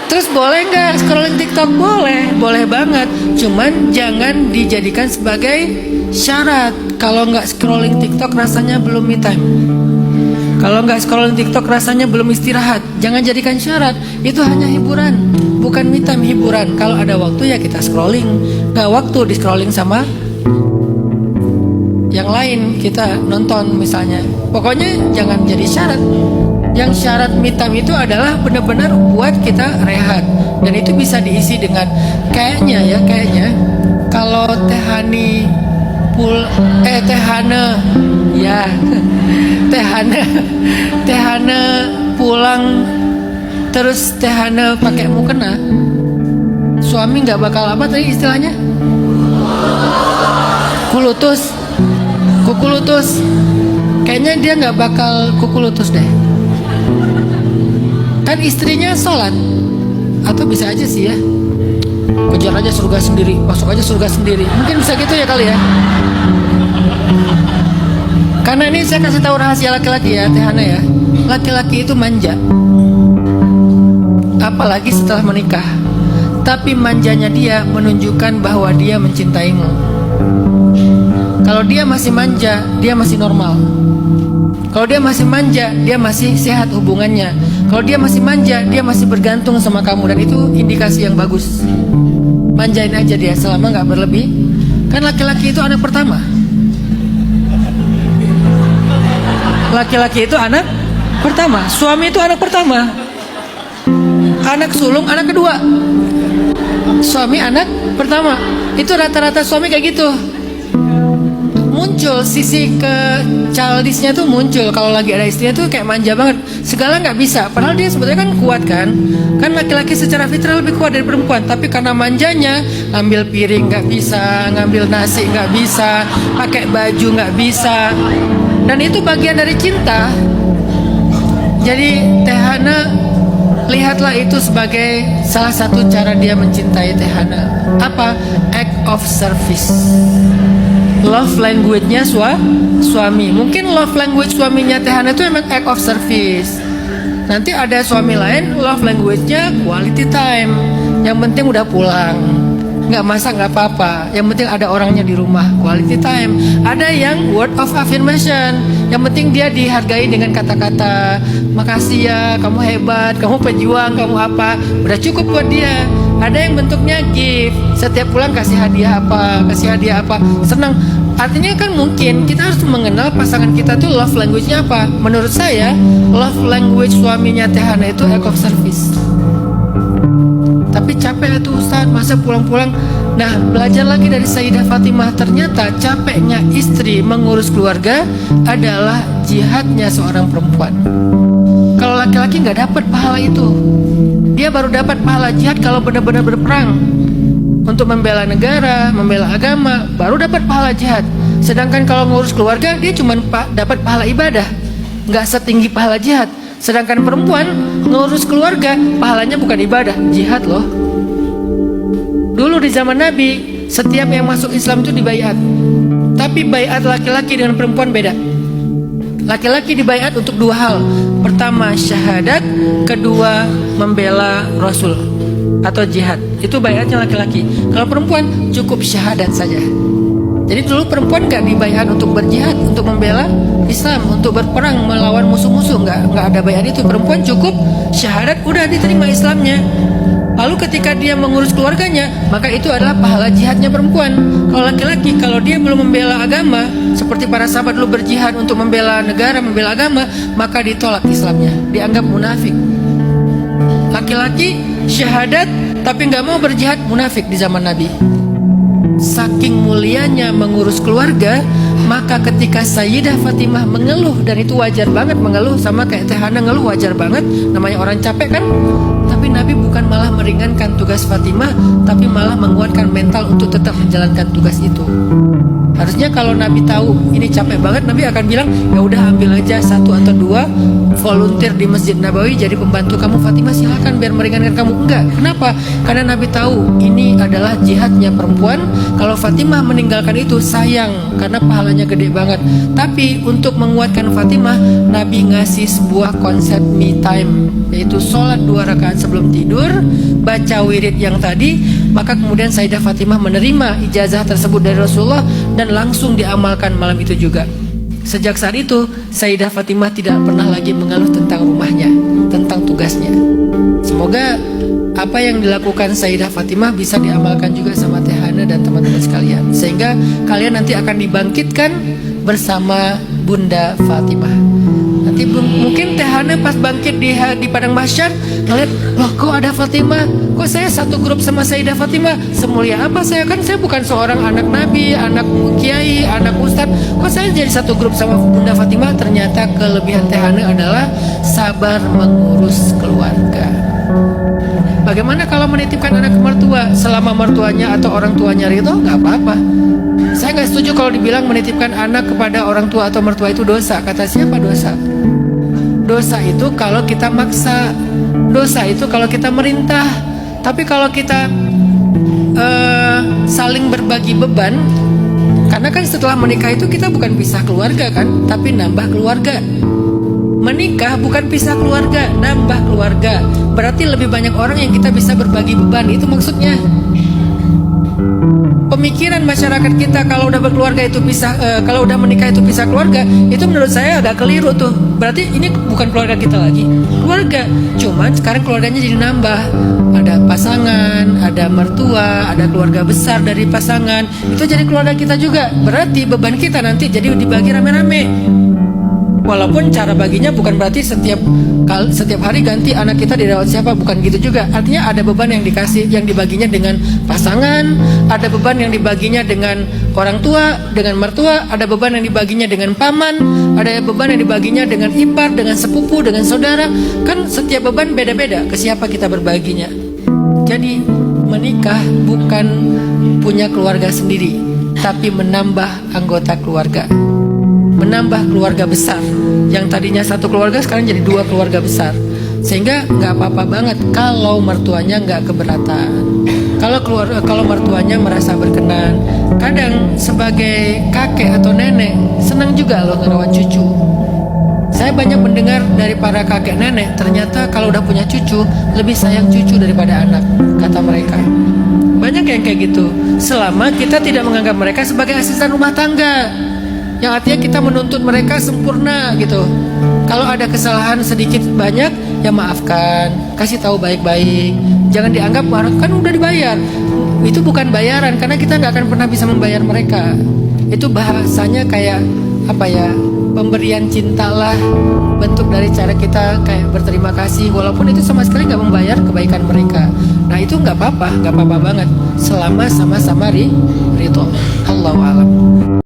Terus boleh nggak scrolling TikTok? Boleh, boleh banget. Cuman jangan dijadikan sebagai syarat. Kalau nggak scrolling TikTok rasanya belum me time. Kalau nggak scrolling TikTok rasanya belum istirahat. Jangan jadikan syarat. Itu hanya hiburan, bukan me time, hiburan. Kalau ada waktu ya kita scrolling. Nggak waktu di scrolling sama yang lain, kita nonton misalnya. Pokoknya jangan jadi syarat. Yang syarat me time itu adalah benar-benar buat kita rehat. Dan itu bisa diisi dengan kayaknya kalau Tehani Tehana ya Tehana pulang terus Tehana pakai mukena, suami nggak bakal apa tadi istilahnya, kuku lutus. Kayaknya dia nggak bakal kuku lutus deh. Kan istrinya sholat. Atau bisa aja sih ya, kejar aja surga sendiri, masuk aja surga sendiri. Mungkin bisa gitu ya kali ya. Karena ini saya kasih tahu rahasia laki-laki ya, Tehana ya. Laki-laki itu manja, apalagi setelah menikah. Tapi manjanya dia menunjukkan bahwa dia mencintaimu. Kalau dia masih manja, dia masih normal. Kalau dia masih manja, dia masih sehat hubungannya. Kalau dia masih manja, dia masih bergantung sama kamu. Dan itu indikasi yang bagus. Manjain aja dia selama gak berlebih. Kan laki-laki itu anak pertama. Laki-laki itu anak pertama. Suami itu anak pertama. Anak sulung anak kedua. Suami anak pertama. Itu rata-rata suami kayak gitu. Muncul sisi ke childishnya tuh muncul kalau lagi ada istrinya tuh kayak manja banget, segala nggak bisa, padahal dia sebetulnya kan kuat kan laki-laki secara fitrah lebih kuat dari perempuan, tapi karena manjanya ngambil piring nggak bisa, ngambil nasi nggak bisa, pakai baju nggak bisa, dan itu bagian dari cinta. Jadi Tehana, lihatlah itu sebagai salah satu cara dia mencintai Tehana. Apa? Act of service. Love language-nya suami. Mungkin love language suaminya Tehana itu emang act of service. Nanti ada suami lain love language-nya quality time. Yang penting udah pulang, nggak masak nggak apa-apa, yang penting ada orangnya di rumah, quality time. Ada yang word of affirmation, yang penting dia dihargai dengan kata-kata makasih ya, kamu hebat, kamu pejuang, kamu apa, udah cukup buat dia. Ada yang bentuknya gift, setiap pulang kasih hadiah apa, senang. Artinya kan mungkin kita harus mengenal pasangan kita tuh love language-nya apa. Menurut saya love language suaminya Tehana itu act of service. Tapi capek itu Ustaz, masa pulang-pulang. Nah, belajar lagi dari Sayyidah Fatimah. Ternyata capeknya istri mengurus keluarga adalah jihadnya seorang perempuan. Kalau laki-laki nggak dapat pahala itu. Dia baru dapat pahala jihad kalau benar-benar berperang untuk membela negara, membela agama, baru dapat pahala jihad. Sedangkan kalau ngurus keluarga, dia cuma dapat pahala ibadah, nggak setinggi pahala jihad. Sedangkan perempuan ngurus keluarga, pahalanya bukan ibadah, jihad loh. Dulu di zaman Nabi, setiap yang masuk Islam itu dibaiat. Tapi baiat laki-laki dengan perempuan beda. Laki-laki dibaiat untuk dua hal. Pertama syahadat, kedua membela Rasul atau jihad. Itu baiatnya laki-laki. Kalau perempuan cukup syahadat saja. Jadi dulu perempuan gak dibaiat untuk berjihad, untuk membela Islam, untuk berperang melawan musuh-musuh, nggak ada baiat itu. Perempuan cukup syahadat, udah diterima Islamnya. Lalu ketika dia mengurus keluarganya, maka itu adalah pahala jihadnya perempuan. Kalau laki-laki, kalau dia belum membela agama, seperti para sahabat dulu berjihad untuk membela negara, membela agama, maka ditolak Islamnya, dianggap munafik. Laki-laki syahadat tapi nggak mau berjihad, munafik di zaman Nabi. Saking mulianya mengurus keluarga, maka ketika Sayyidah Fatimah mengeluh, dan itu wajar banget mengeluh, sama kayak Tehana ngeluh wajar banget, namanya orang capek kan. Tapi Nabi bukan malah meringankan tugas Fatimah, tapi malah menguatkan mental untuk tetap menjalankan tugas itu. Harusnya kalau Nabi tahu ini capek banget, Nabi akan bilang, ya udah ambil aja 1 atau 2 volunteer di Masjid Nabawi jadi pembantu kamu Fatimah, silakan biar meringankan kamu. Enggak, kenapa? Karena Nabi tahu ini adalah jihadnya perempuan. Kalau Fatimah meninggalkan itu sayang, karena pahalanya gede banget. Tapi untuk menguatkan Fatimah, Nabi ngasih sebuah konsep me time, yaitu sholat 2 rakaat sebelum tidur, baca wirid yang tadi. Maka kemudian Sayyidah Fatimah menerima ijazah tersebut dari Rasulullah dan langsung diamalkan malam itu juga. Sejak saat itu Sayyidah Fatimah tidak pernah lagi mengeluh tentang rumahnya, tentang tugasnya. Semoga apa yang dilakukan Sayyidah Fatimah bisa diamalkan juga sama Teh Hana dan teman-teman sekalian, sehingga kalian nanti akan dibangkitkan bersama Bunda Fatimah. Nanti mungkin Teh Hana pas bangkit di padang mahsyar ngeliat, loh kok ada Fatimah, kok saya satu grup sama Sayyidah Fatimah, semulia apa saya, kan saya bukan seorang anak Nabi, anak kiai, anak ustadz, kok saya jadi satu grup sama Bunda Fatimah. Ternyata kelebihan Teh Hana adalah sabar mengurus keluarga. Bagaimana kalau menitipkan anak ke mertua, selama mertuanya atau orang tuanya ridho, nggak apa-apa. Saya nggak setuju kalau dibilang menitipkan anak kepada orang tua atau mertua itu dosa. Kata siapa dosa? Dosa itu kalau kita maksa, dosa itu kalau kita merintah. Tapi kalau kita saling berbagi beban, karena kan setelah menikah itu kita bukan pisah keluarga kan, tapi nambah keluarga. Menikah bukan pisah keluarga, nambah keluarga. Berarti lebih banyak orang yang kita bisa berbagi beban, itu maksudnya. Pemikiran masyarakat kita kalau udah berkeluarga itu pisah, kalau udah menikah itu pisah keluarga, itu menurut saya agak keliru tuh. Berarti ini bukan keluarga kita lagi, keluarga. Cuman sekarang keluarganya jadi nambah. Ada pasangan, ada mertua, ada keluarga besar dari pasangan. Itu jadi keluarga kita juga. Berarti beban kita nanti jadi dibagi rame-rame. Walaupun cara baginya bukan berarti setiap hari ganti anak kita dirawat siapa, bukan gitu juga. Artinya ada beban yang dikasih, yang dibaginya dengan pasangan, ada beban yang dibaginya dengan orang tua, dengan mertua, ada beban yang dibaginya dengan paman, ada beban yang dibaginya dengan ipar, dengan sepupu, dengan saudara. Kan setiap beban beda-beda ke siapa kita berbaginya. Jadi menikah bukan punya keluarga sendiri, tapi menambah anggota keluarga, menambah keluarga besar. Yang tadinya satu keluarga sekarang jadi 2 keluarga besar. Sehingga nggak apa-apa banget kalau mertuanya nggak keberatan, kalau mertuanya merasa berkenan. Kadang sebagai kakek atau nenek senang juga loh ngerawat cucu. Saya banyak mendengar dari para kakek nenek, ternyata kalau udah punya cucu lebih sayang cucu daripada anak, kata mereka. Banyak yang kayak gitu, selama kita tidak menganggap mereka sebagai asisten rumah tangga, yang artinya kita menuntut mereka sempurna gitu. Kalau ada kesalahan sedikit banyak, ya maafkan, kasih tahu baik-baik. Jangan dianggap kan udah dibayar. Itu bukan bayaran, karena kita nggak akan pernah bisa membayar mereka. Itu bahasanya kayak apa ya, pemberian cintalah, bentuk dari cara kita kayak berterima kasih, walaupun itu sama sekali nggak membayar kebaikan mereka. Nah itu nggak apa-apa banget, selama sama-sama ridho. Allahu a'lam.